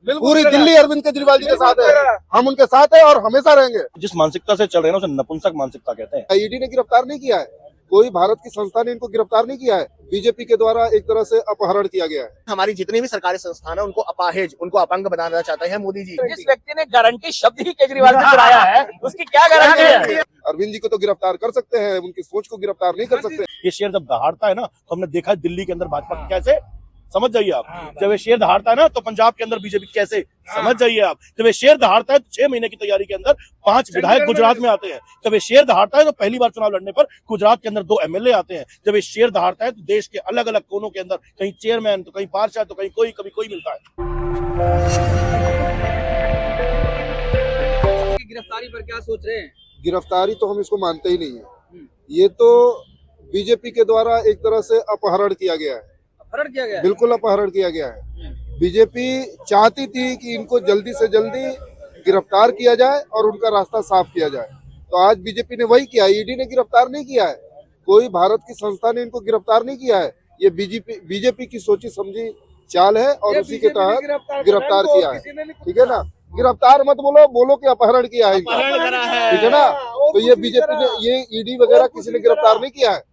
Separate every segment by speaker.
Speaker 1: पूरी दिल्ली अरविंद केजरीवाल जी के साथ है, हम उनके साथ है और हमेशा रहेंगे।
Speaker 2: जिस मानसिकता से चल रहे हैं ना उसे नपुंसक मानसिकता कहते हैं।
Speaker 1: ईडी ने गिरफ्तार नहीं किया है, कोई भारत की संस्था ने इनको गिरफ्तार नहीं किया है, बीजेपी के द्वारा एक तरह से अपहरण किया गया है।
Speaker 3: हमारी जितनी भी सरकारी संस्थान है उनको अपाहिज, उनको अपंग बनाना चाहते हैं मोदी जी।
Speaker 4: जिस व्यक्ति ने गारंटी शब्द ही केजरीवाल से चुराया है, उसकी क्या गारंटी है?
Speaker 1: अरविंद जी को तो गिरफ्तार कर सकते हैं, उनकी सोच को गिरफ्तार नहीं कर सकते।
Speaker 2: ये शेर जब दहाड़ता है ना तो हमने देखा है दिल्ली के अंदर भाजपा कैसे, समझ जाइए आप। जब ये शेर दहाड़ता है ना तो पंजाब के अंदर बीजेपी कैसे, समझ जाइए आप। जब ये शेर दहाड़ता है तो 6 महीने की तैयारी के अंदर 5 विधायक गुजरात में आते हैं। जब ये शेर दहाड़ता है तो पहली बार चुनाव लड़ने पर गुजरात के अंदर 2 एमएलए आते हैं। जब ये शेर दहाड़ता है तो देश के अलग अलग कोनों के अंदर कहीं चेयरमैन तो कहीं पार्षद तो कहीं कोई, कभी कोई मिलता है।
Speaker 4: गिरफ्तारी पर क्या सोच रहे हैं?
Speaker 1: गिरफ्तारी तो हम इसको मानते ही नहीं है, ये तो बीजेपी के द्वारा एक तरह से अपहरण किया गया है।
Speaker 4: अपहरण किया गया?
Speaker 1: बिल्कुल अपहरण किया गया है। बीजेपी चाहती थी कि इनको जल्दी से जल्दी गिरफ्तार किया जाए और उनका रास्ता साफ किया जाए, तो आज बीजेपी ने वही किया। ईडी ने गिरफ्तार नहीं किया है, कोई भारत की संस्था ने इनको गिरफ्तार नहीं किया है, ये बीजेपी की सोची समझी चाल है और उसी के तहत गिरफ्तार किया है। ठीक है ना, गिरफ्तार मत बोलो, बोलो कि अपहरण किया है इनका, ठीक है ना। तो ये बीजेपी ने, ये ईडी वगैरह किसी ने गिरफ्तार नहीं किया है।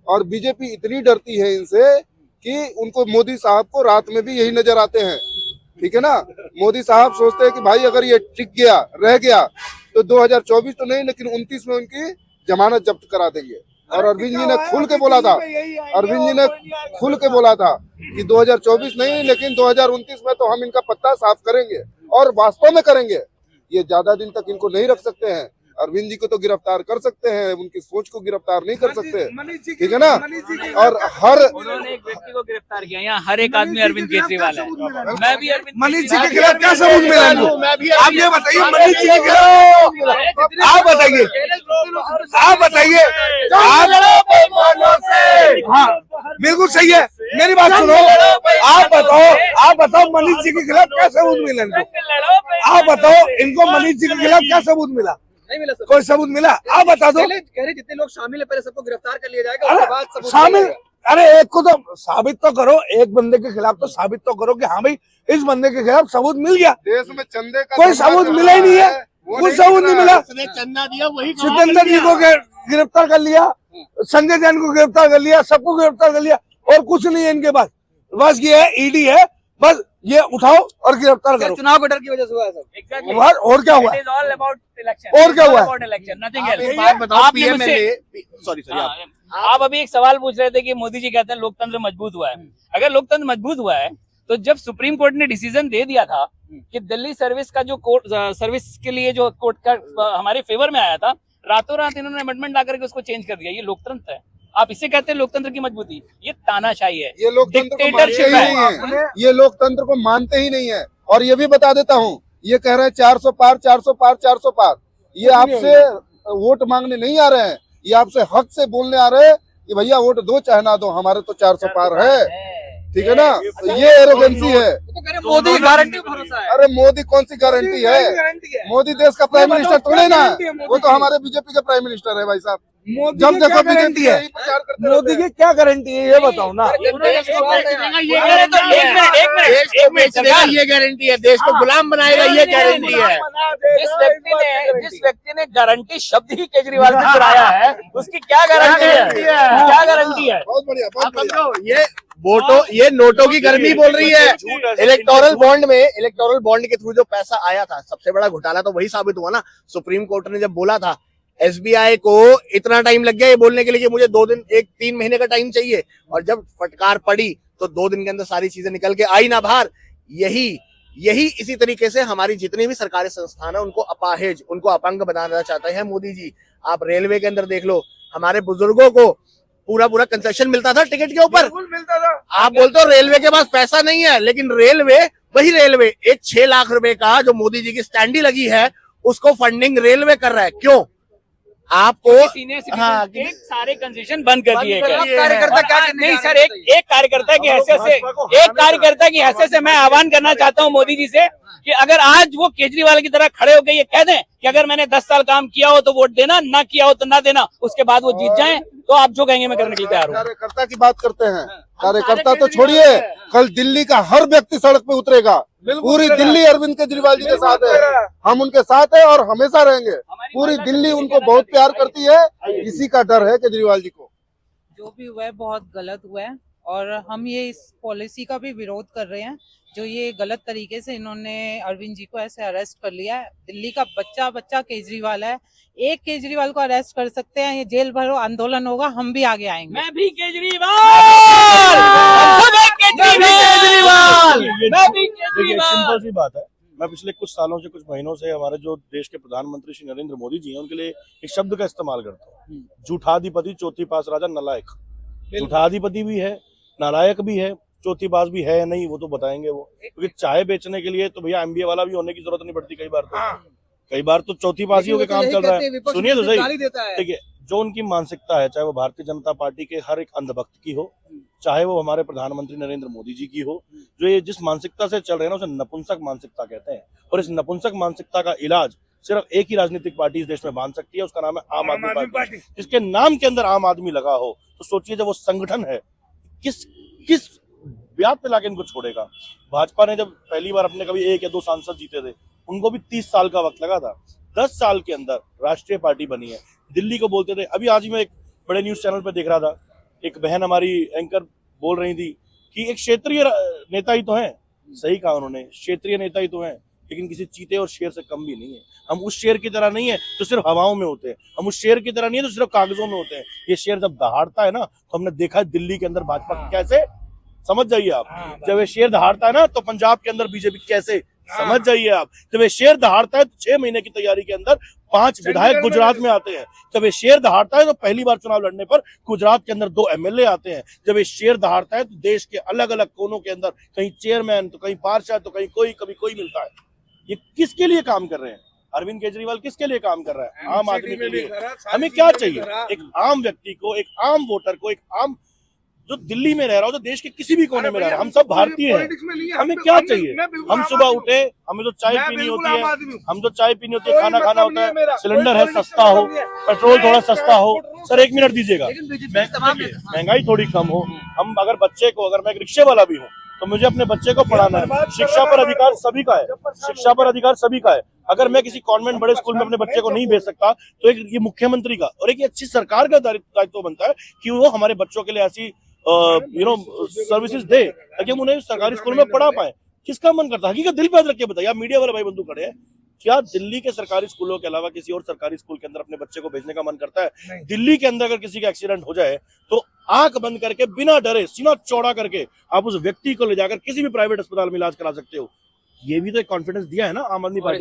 Speaker 1: और बीजेपी इतनी डरती है इनसे कि उनको मोदी साहब को रात में भी यही नजर आते हैं, ठीक है ना। मोदी साहब सोचते हैं कि भाई अगर ये टिक गया, रह गया तो 2024 तो नहीं लेकिन 29 में उनकी जमानत जब्त करा देंगे। और अरविंद जी ने खुल के बोला था, अरविंद जी ने खुल के बोला था कि 2024 नहीं लेकिन 2029 में तो हम इनका पत्ता साफ करेंगे और वास्तव में करेंगे। ये ज्यादा दिन तक इनको नहीं रख सकते हैं। अरविंद जी को तो गिरफ्तार कर सकते हैं, उनकी सोच को गिरफ्तार नहीं कर सकते, ठीक है ना। और हर
Speaker 4: उन्होंने एक व्यक्ति को गिरफ्तार किया, यहाँ हर एक आदमी अरविंद केजरीवाल है। मैं भी अरविंद
Speaker 5: मनीष जी के खिलाफ क्या सबूत मिला इनको? आप ये बताइए, मनीष जी के खिलाफ आप बताइए, आप बताइए। हाँ बिल्कुल सही है, मेरी बात सुनो। आप बताओ मनीष जी के खिलाफ क्या सबूत मिला इनको? आप बताओ इनको मनीष जी के खिलाफ क्या सबूत मिला?
Speaker 4: नहीं मिला सबूत।
Speaker 5: कोई सबूत मिला? आप बता दो।
Speaker 4: कह रहे जितने लोग शामिल है पहले सबको गिरफ्तार कर लिया जाएगा, उसके बाद सबूत
Speaker 5: शामिल। अरे एक को तो साबित तो करो, एक बंदे के खिलाफ तो साबित तो करो कि हाँ भाई इस बंदे के खिलाफ सबूत मिल गया।
Speaker 1: देश में चंदे का
Speaker 5: कोई सबूत मिला ही नहीं है, कोई सबूत नहीं मिला।
Speaker 3: चंदा दिया वही
Speaker 5: सिकंदर जी को गिरफ्तार कर लिया, संजय जैन को गिरफ्तार कर लिया, सबको गिरफ्तार कर लिया और कुछ नहीं है इनके पास। बस ये है, ईडी है, बस ये उठाओ और गिरफ्तार करो।
Speaker 4: चुनाव के डर की वजह से हुआ है सब।
Speaker 5: और क्या हुआ? और क्या हुआ?
Speaker 4: आप अभी एक सवाल पूछ रहे थे कि मोदी जी कहते हैं लोकतंत्र मजबूत हुआ है। अगर लोकतंत्र मजबूत हुआ है तो जब सुप्रीम कोर्ट ने डिसीजन दे दिया था कि दिल्ली सर्विस का जो कोर्ट सर्विस के लिए जो कोर्ट का हमारे फेवर में आया था, रातों रात इन्होंने अमेंडमेंट ला करके उसको चेंज कर दिया। ये लोकतंत्र है? आप इसे कहते हैं लोकतंत्र की मजबूती? ये तानाशाही है,
Speaker 1: ये लोकतंत्र को मानते ही नहीं है, ये लोकतंत्र को मानते ही नहीं है। और ये भी बता देता हूँ, ये कह रहे हैं 400 पार 400 पार 400 पार। ये आपसे वोट मांगने नहीं आ रहे हैं, ये आपसे हक से बोलने आ रहे हैं कि भैया वोट दो चाहे ना दो, हमारे तो 400 पार है, ठीक है ना। तो ये एरोगेंसी है।
Speaker 4: मोदी की गारंटी भरोसा है।
Speaker 1: अरे मोदी कौन सी गारंटी है? मोदी देश का प्राइम मिनिस्टर थोड़े ना, वो तो हमारे बीजेपी का प्राइम मिनिस्टर है भाई साहब। जब देखो बीजेपी है,
Speaker 5: मोदी की क्या गारंटी है ये बताओ ना।
Speaker 3: ये गारंटी है, देश को गुलाम बनाएगा ये गारंटी है।
Speaker 4: जिस व्यक्ति ने गारंटी शब्द ही केजरीवाल से चुराया है, उसकी क्या गारंटी है? क्या गारंटी है?
Speaker 1: बहुत बढ़िया, बहुत बढ़िया।
Speaker 3: ये वोटों, ये नोटों की गर्मी बोल रही है। इलेक्टोरल बॉन्ड के थ्रू जो पैसा आया था, सबसे बड़ा घोटाला तो वही साबित हुआ ना। सुप्रीम कोर्ट ने जब बोला था एसबीआई को इतना टाइम लग गया ये बोलने के लिए कि मुझे 3 महीने का टाइम चाहिए, और जब फटकार पड़ी तो 2 दिन के अंदर सारी चीजें निकल के आई ना बाहर। यही इसी तरीके से हमारी जितनी भी सरकारी संस्थान है उनको अपाहिज, उनको अपंग बनाना चाहते हैं मोदी जी। आप रेलवे के अंदर देख लो, हमारे बुजुर्गों को पूरा कंसेशन मिलता था टिकट के ऊपर। आप बोलते हो रेलवे के पास पैसा नहीं है, लेकिन वही रेलवे एक 6 लाख रुपए का जो मोदी जी की स्टैंडी लगी है उसको फंडिंग रेलवे कर रहा है। क्यों? आपको
Speaker 4: सारे कंसेशन बंद कर दिए गए। कार्यकर्ता क्या नहीं सर, एक कार्यकर्ता की हैसियत से मैं आह्वान करना चाहता हूं मोदी जी से कि अगर आज वो केजरीवाल की तरह खड़े होकर ये कह दें कि अगर मैंने 10 साल काम किया हो तो वोट देना, ना किया हो तो ना देना, उसके बाद वो जीत जाएं तो आप जो कहेंगे मैं करने के लिए तैयार हूँ।
Speaker 1: कार्यकर्ता की बात करते हैं, कार्यकर्ता तो छोड़िए, कल दिल्ली का हर व्यक्ति सड़क पे उतरेगा। पूरी दिल्ली अरविंद केजरीवाल जी के साथ है, हम उनके साथ है और हमेशा रहेंगे। पूरी दिल्ली उनको बहुत प्यार करती है, इसी का डर है केजरीवाल जी को।
Speaker 6: जो भी हुआ है बहुत गलत हुआ है और हम ये इस पॉलिसी का भी विरोध कर रहे हैं जो ये गलत तरीके से इन्होंने अरविंद जी को ऐसे अरेस्ट कर लिया है। दिल्ली का बच्चा बच्चा केजरीवाल है, एक केजरीवाल को अरेस्ट कर सकते हैं, ये जेल भरो आंदोलन होगा, हम भी आगे आएंगे।
Speaker 4: मैं भी केजरीवाल, हम सब एक केजरीवाल, मैं भी
Speaker 2: देखिए
Speaker 4: केजरीवाल।
Speaker 2: सिंपल सी बात है, मैं पिछले कुछ सालों से, कुछ महीनों से हमारे जो देश के प्रधानमंत्री श्री नरेंद्र मोदी जी हैं उनके लिए एक शब्द का इस्तेमाल करता हूँ, झूठाधिपति चौथी पास राजा नलायक। झूठाधिपति भी है, नालायक भी है, चौथी पास भी है या नहीं वो तो बताएंगे वो, क्योंकि चाय बेचने के लिए तो भैया एमबीए वाला भी होने की जरूरत नहीं पड़ती। कई बार तो चौथी पास ही होकर काम चल रहा है। सुनिए तो सही, देखिए जो उनकी मानसिकता है, चाहे वो भारतीय जनता पार्टी के हर एक अंधभक्त की हो, चाहे वो हमारे प्रधानमंत्री नरेंद्र मोदी जी की हो, जो ये जिस मानसिकता से चल रहे हैं ना उसे नपुंसक मानसिकता कहते हैं। और इस नपुंसक मानसिकता का इलाज सिर्फ एक ही राजनीतिक पार्टी इस देश में बांध सकती है, उसका नाम है आम आदमी पार्टी। जिसके नाम के अंदर आम आदमी लगा हो तो सोचिए जब वो संगठन है किस ब्याज पे लाके इनको छोड़ेगा। भाजपा ने जब पहली बार अपने कभी 1 या 2 सांसद जीते थे, उनको भी 30 साल का वक्त लगा था। 10 साल के अंदर राष्ट्रीय पार्टी बनी है। दिल्ली को बोलते थे, अभी आज ही मैं एक बड़े न्यूज चैनल पे देख रहा था, एक बहन हमारी एंकर बोल रही थी कि एक क्षेत्रीय नेता ही तो है। सही कहा उन्होंने, क्षेत्रीय नेता ही तो है, लेकिन किसी चीते और शेर से कम भी नहीं है। हम उस शेर की तरह नहीं है जो सिर्फ हवाओं में होते हैं, हम उस शेर की तरह नहीं है जो सिर्फ कागजों में होते हैं। ये शेर जब दहाड़ता है ना तो हमने देखा है दिल्ली के अंदर भाजपा कैसे, समझ जाइए आप, जब ये शेर दहाड़ता है ना तो पंजाब के अंदर बीजेपी कैसे, समझ जाइए आप। जब ये शेर दहाड़ता है तो 6 महीने की तैयारी के अंदर 5 विधायक गुजरात में आते हैं। जब ये शेर दहाड़ता है तो पहली बार चुनाव लड़ने पर गुजरात के अंदर 2 एमएलए आते हैं। जब ये शेर दहाड़ता है तो देश के अलग अलग कोनों के अंदर कहीं चेयरमैन तो कहीं पार्षद तो कहीं कोई, कभी कोई मिलता है। ये किसके लिए काम कर रहे हैं? अरविंद केजरीवाल किसके लिए काम कर रहा है? आम आदमी के लिए। हमें क्या चाहिए? एक आम व्यक्ति को, एक आम वोटर को, एक आम जो दिल्ली में रह रहा हो, तो देश के किसी भी कोने में रह रहा है, हम सब भारतीय हैं। हमें क्या चाहिए? हम सुबह उठे, हमें तो चाय पीनी होती है, हम तो चाय पीनी होती है, खाना खाना होता है, सिलेंडर है सस्ता हो, पेट्रोल थोड़ा सस्ता हो। सर 1 मिनट दीजिएगा, महंगाई थोड़ी कम हो। हम अगर बच्चे को, अगर मैं एक रिक्शे वाला भी हूँ तो मुझे अपने बच्चे को पढ़ाना है। शिक्षा पर अधिकार सभी का है, शिक्षा पर अधिकार सभी का है। अगर मैं किसी कॉन्वेंट बड़े स्कूल में अपने बच्चे को नहीं भेज सकता तो एक ये मुख्यमंत्री का और एक अच्छी सरकार का दायित्व बनता है कि वो हमारे बच्चों के लिए ऐसी सर्विसेज दे ताकि हम उन्हें सरकारी स्कूल में पढ़ा पाए। किसका मन करता है? हकीकत दिल पे हाथ रख के बताइए। आप मीडिया वाले भाई बंधु खड़े हैं, क्या दिल्ली के सरकारी स्कूलों के अलावा किसी और सरकारी स्कूल के अंदर अपने बच्चे को भेजने का मन करता है? दिल्ली के अंदर अगर किसी का एक्सीडेंट हो जाए तो आंख बंद करके, बिना डरे, सीना चौड़ा करके आप उस व्यक्ति को ले जाकर किसी भी प्राइवेट अस्पताल में इलाज करा सकते हो। ये भी तो एक कॉन्फिडेंस दिया है ना आम आदमी पार्टी।